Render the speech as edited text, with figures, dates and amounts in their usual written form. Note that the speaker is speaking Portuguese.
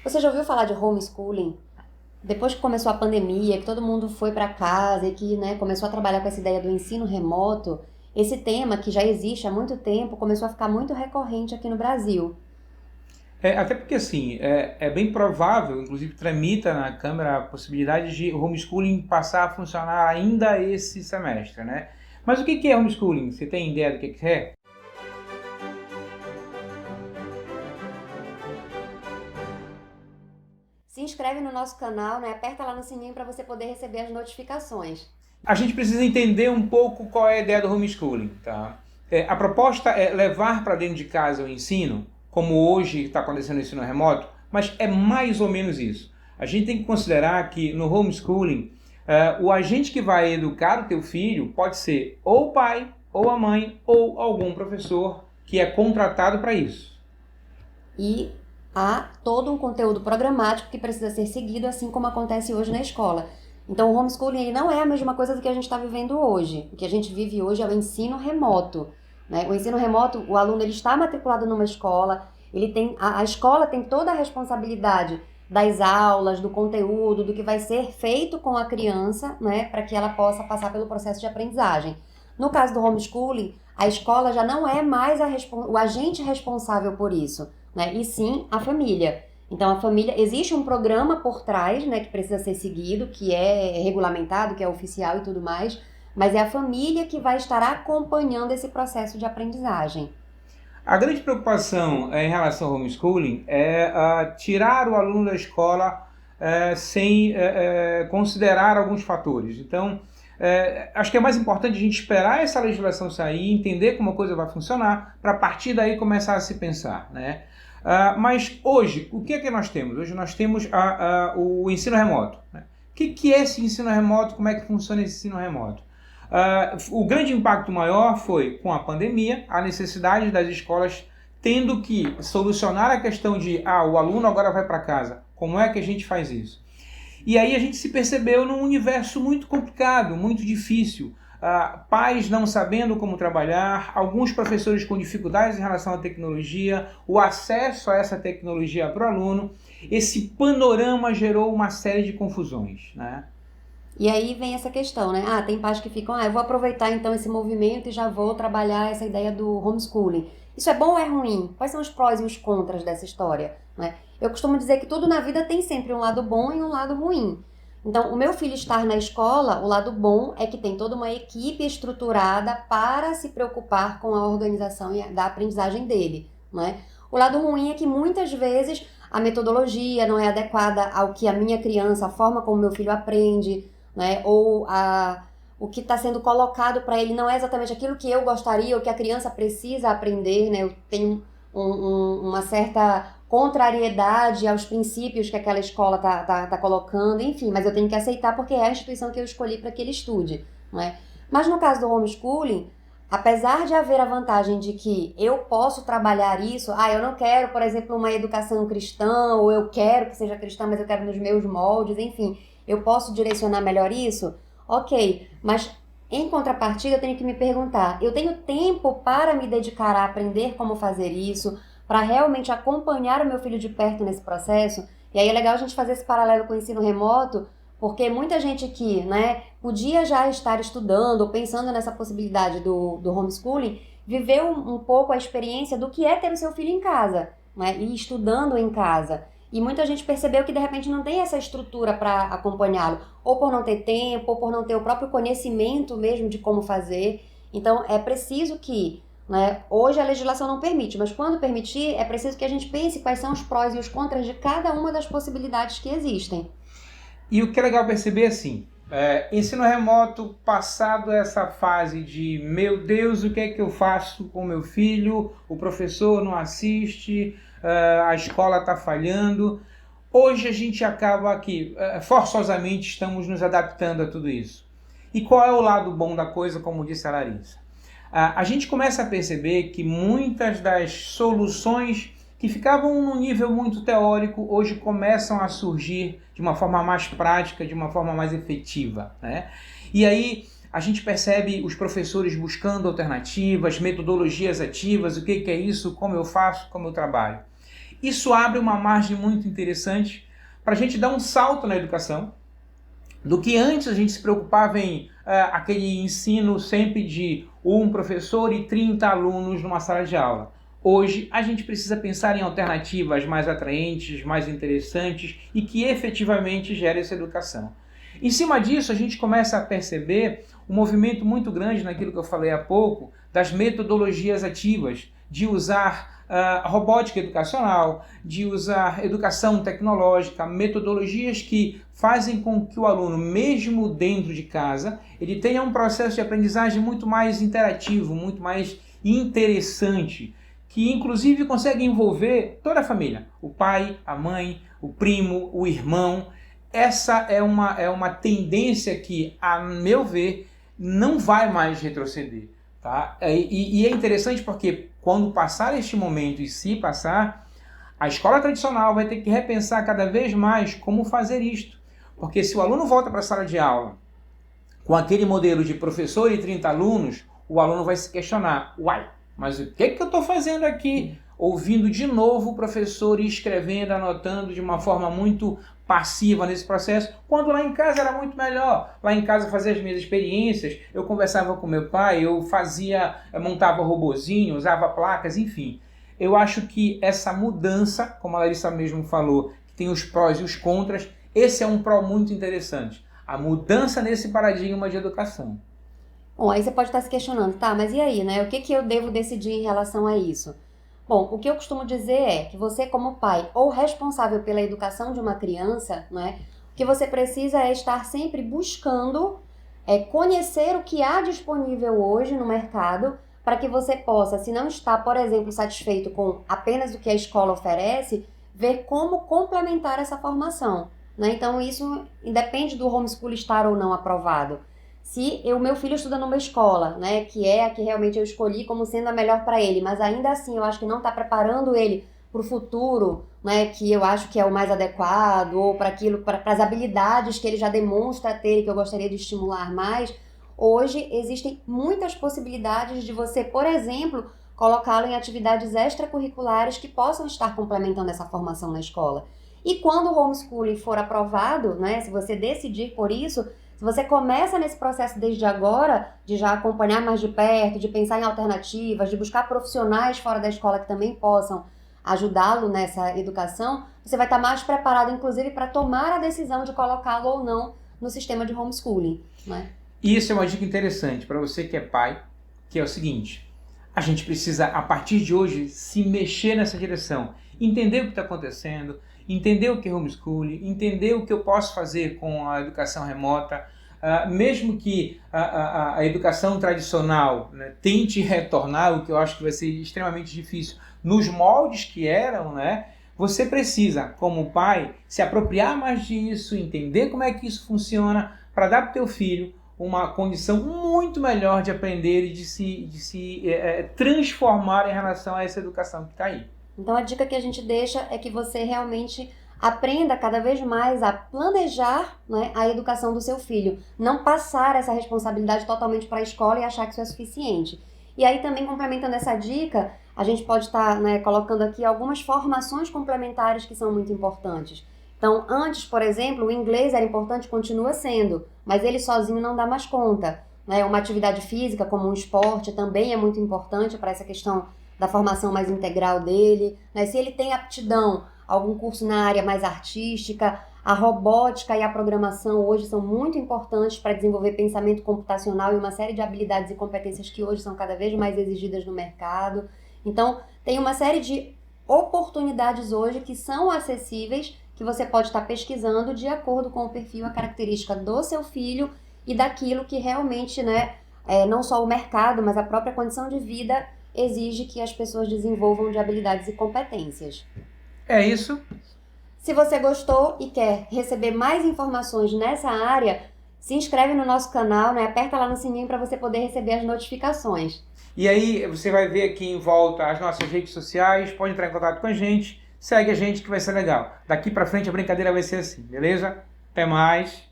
Você já ouviu falar de homeschooling? Depois que começou a pandemia, que todo mundo foi para casa e que, né, começou a trabalhar com essa ideia do ensino remoto, esse tema que já existe há muito tempo começou a ficar muito recorrente aqui no Brasil. Até porque, assim, é bem provável, inclusive tramita na Câmara a possibilidade de o homeschooling passar a funcionar ainda esse semestre, né? Mas o que é homeschooling? Você tem ideia do que é? Se inscreve no nosso canal, né? Aperta lá no sininho para você poder receber as notificações. A gente precisa entender um pouco qual é a ideia do homeschooling, tá? A proposta é levar para dentro de casa o ensino, como hoje está acontecendo no ensino remoto, mas é mais ou menos isso. A gente tem que considerar que no homeschooling, o agente que vai educar o teu filho pode ser ou o pai, ou a mãe, ou algum professor que é contratado para isso. E há todo um conteúdo programático que precisa ser seguido, assim como acontece hoje na escola. Então, o homeschooling ele não é a mesma coisa do que a gente está vivendo hoje. O que a gente vive hoje é o ensino remoto. Né? O ensino remoto, o aluno ele está matriculado numa escola, ele tem, a escola tem toda a responsabilidade das aulas, do conteúdo, do que vai ser feito com a criança, né, para que ela possa passar pelo processo de aprendizagem. No caso do homeschooling, a escola já não é mais o agente responsável por isso, né, e sim a família. Então, a família, existe um programa por trás, né, que precisa ser seguido, que é regulamentado, que é oficial e tudo mais, mas é a família que vai estar acompanhando esse processo de aprendizagem. A grande preocupação em relação ao homeschooling é tirar o aluno da escola sem considerar alguns fatores. Então, acho que é mais importante a gente esperar essa legislação sair, entender como a coisa vai funcionar, para a partir daí começar a se pensar, né? Mas hoje, o que é que nós temos? Hoje nós temos o ensino remoto, né? O que é esse ensino remoto? Como é que funciona esse ensino remoto? O grande impacto maior foi com a pandemia, a necessidade das escolas tendo que solucionar a questão de o aluno agora vai para casa. Como é que a gente faz isso? E aí a gente se percebeu num universo muito complicado, muito difícil. Pais não sabendo como trabalhar, alguns professores com dificuldades em relação à tecnologia, o acesso a essa tecnologia para o aluno. Esse panorama gerou uma série de confusões, né? E aí vem essa questão, né? Ah, tem pais que ficam, eu vou aproveitar então esse movimento e já vou trabalhar essa ideia do homeschooling. Isso é bom ou é ruim? Quais são os prós e os contras dessa história, né? Eu costumo dizer que tudo na vida tem sempre um lado bom e um lado ruim. Então, o meu filho estar na escola, o lado bom é que tem toda uma equipe estruturada para se preocupar com a organização da aprendizagem dele, né? O lado ruim é que muitas vezes a metodologia não é adequada ao que a minha criança, a forma como meu filho aprende, né? Ou o que está sendo colocado para ele não é exatamente aquilo que eu gostaria ou que a criança precisa aprender, né? Eu tenho uma certa contrariedade aos princípios que aquela escola tá colocando, enfim, mas eu tenho que aceitar porque é a instituição que eu escolhi para que ele estude, não é? Mas no caso do homeschooling, apesar de haver a vantagem de que eu posso trabalhar isso, eu não quero, por exemplo, uma educação cristã, ou eu quero que seja cristã, mas eu quero nos meus moldes, enfim, eu posso direcionar melhor isso? Ok, mas em contrapartida eu tenho que me perguntar, eu tenho tempo para me dedicar a aprender como fazer isso, para realmente acompanhar o meu filho de perto nesse processo? E aí é legal a gente fazer esse paralelo com o ensino remoto, porque muita gente que, né, podia já estar estudando ou pensando nessa possibilidade do homeschooling, viveu um pouco a experiência do que é ter o seu filho em casa, né, e estudando em casa. E muita gente percebeu que de repente não tem essa estrutura para acompanhá-lo, ou por não ter tempo, ou por não ter o próprio conhecimento mesmo de como fazer. Então é preciso que, né, hoje a legislação não permite, mas quando permitir, é preciso que a gente pense quais são os prós e os contras de cada uma das possibilidades que existem. E o que é legal perceber assim, ensino remoto, passado essa fase de meu Deus, o que é que eu faço com meu filho, o professor não assiste, a escola está falhando. Hoje a gente acaba aqui, forçosamente estamos nos adaptando a tudo isso. E qual é o lado bom da coisa, como disse a Larissa? A gente começa a perceber que muitas das soluções que ficavam num nível muito teórico, hoje começam a surgir de uma forma mais prática, de uma forma mais efetiva, né? E aí a gente percebe os professores buscando alternativas, metodologias ativas, o que é isso, como eu faço, como eu trabalho. Isso abre uma margem muito interessante para a gente dar um salto na educação, do que antes a gente se preocupava em aquele ensino sempre de um professor e 30 alunos numa sala de aula. Hoje a gente precisa pensar em alternativas mais atraentes, mais interessantes e que efetivamente gerem essa educação. Em cima disso, a gente começa a perceber um movimento muito grande naquilo que eu falei há pouco, das metodologias ativas, de usar robótica educacional, de usar educação tecnológica, metodologias que fazem com que o aluno, mesmo dentro de casa, ele tenha um processo de aprendizagem muito mais interativo, muito mais interessante, que inclusive consegue envolver toda a família, o pai, a mãe, o primo, o irmão. Essa é uma tendência que, a meu ver, não vai mais retroceder. Tá? E é interessante porque quando passar este momento, e se passar, a escola tradicional vai ter que repensar cada vez mais como fazer isto. Porque se o aluno volta para a sala de aula com aquele modelo de professor e 30 alunos, o aluno vai se questionar, uai, mas o que eu estou fazendo aqui? Ouvindo de novo o professor escrevendo, anotando de uma forma muito passiva nesse processo, quando lá em casa era muito melhor. Lá em casa eu fazia as minhas experiências, eu conversava com meu pai, eu montava robozinho, usava placas, enfim. Eu acho que essa mudança, como a Larissa mesmo falou, que tem os prós e os contras, esse é um pró muito interessante. A mudança nesse paradigma de educação. Bom, aí você pode estar se questionando, tá, mas e aí, né? O que eu devo decidir em relação a isso? Bom, o que eu costumo dizer é que você, como pai ou responsável pela educação de uma criança, né, o que você precisa é estar sempre buscando conhecer o que há disponível hoje no mercado para que você possa, se não está, por exemplo, satisfeito com apenas o que a escola oferece, ver como complementar essa formação. Né? Então, isso independe do homeschool estar ou não aprovado. Se o meu filho estuda numa escola, né, que é a que realmente eu escolhi como sendo a melhor para ele, mas ainda assim eu acho que não está preparando ele para o futuro, né, que eu acho que é o mais adequado, ou para as habilidades que ele já demonstra ter e que eu gostaria de estimular mais, hoje existem muitas possibilidades de você, por exemplo, colocá-lo em atividades extracurriculares que possam estar complementando essa formação na escola. E quando o homeschooling for aprovado, né, se você decidir por isso, se você começa nesse processo desde agora, de já acompanhar mais de perto, de pensar em alternativas, de buscar profissionais fora da escola que também possam ajudá-lo nessa educação, você vai estar mais preparado, inclusive, para tomar a decisão de colocá-lo ou não no sistema de homeschooling. Né? Isso é uma dica interessante para você que é pai, que é o seguinte: a gente precisa, a partir de hoje, se mexer nessa direção, entender o que está acontecendo, entender o que é homeschooling, entender o que eu posso fazer com a educação remota, mesmo que a educação tradicional, né, tente retornar, o que eu acho que vai ser extremamente difícil, nos moldes que eram, né, você precisa, como pai, se apropriar mais disso, entender como é que isso funciona, para dar para o teu filho uma condição muito melhor de aprender e de se transformar em relação a essa educação que está aí. Então a dica que a gente deixa é que você realmente aprenda cada vez mais a planejar, né, a educação do seu filho. Não passar essa responsabilidade totalmente para a escola e achar que isso é suficiente. E aí também, complementando essa dica, a gente pode estar, né, colocando aqui algumas formações complementares que são muito importantes. Então, antes, por exemplo, o inglês era importante, continua sendo, mas ele sozinho não dá mais conta. Né? Uma atividade física, como um esporte, também é muito importante para essa questão da formação mais integral dele, né? Se ele tem aptidão, algum curso na área mais artística, a robótica e a programação hoje são muito importantes para desenvolver pensamento computacional e uma série de habilidades e competências que hoje são cada vez mais exigidas no mercado. Então, tem uma série de oportunidades hoje que são acessíveis, que você pode estar pesquisando de acordo com o perfil, a característica do seu filho e daquilo que realmente, né, não só o mercado, mas a própria condição de vida exige que as pessoas desenvolvam de habilidades e competências. É isso. Se você gostou e quer receber mais informações nessa área, se inscreve no nosso canal, né? Aperta lá no sininho para você poder receber as notificações. E aí você vai ver aqui em volta as nossas redes sociais, pode entrar em contato com a gente, segue a gente que vai ser legal. Daqui para frente a brincadeira vai ser assim, beleza? Até mais.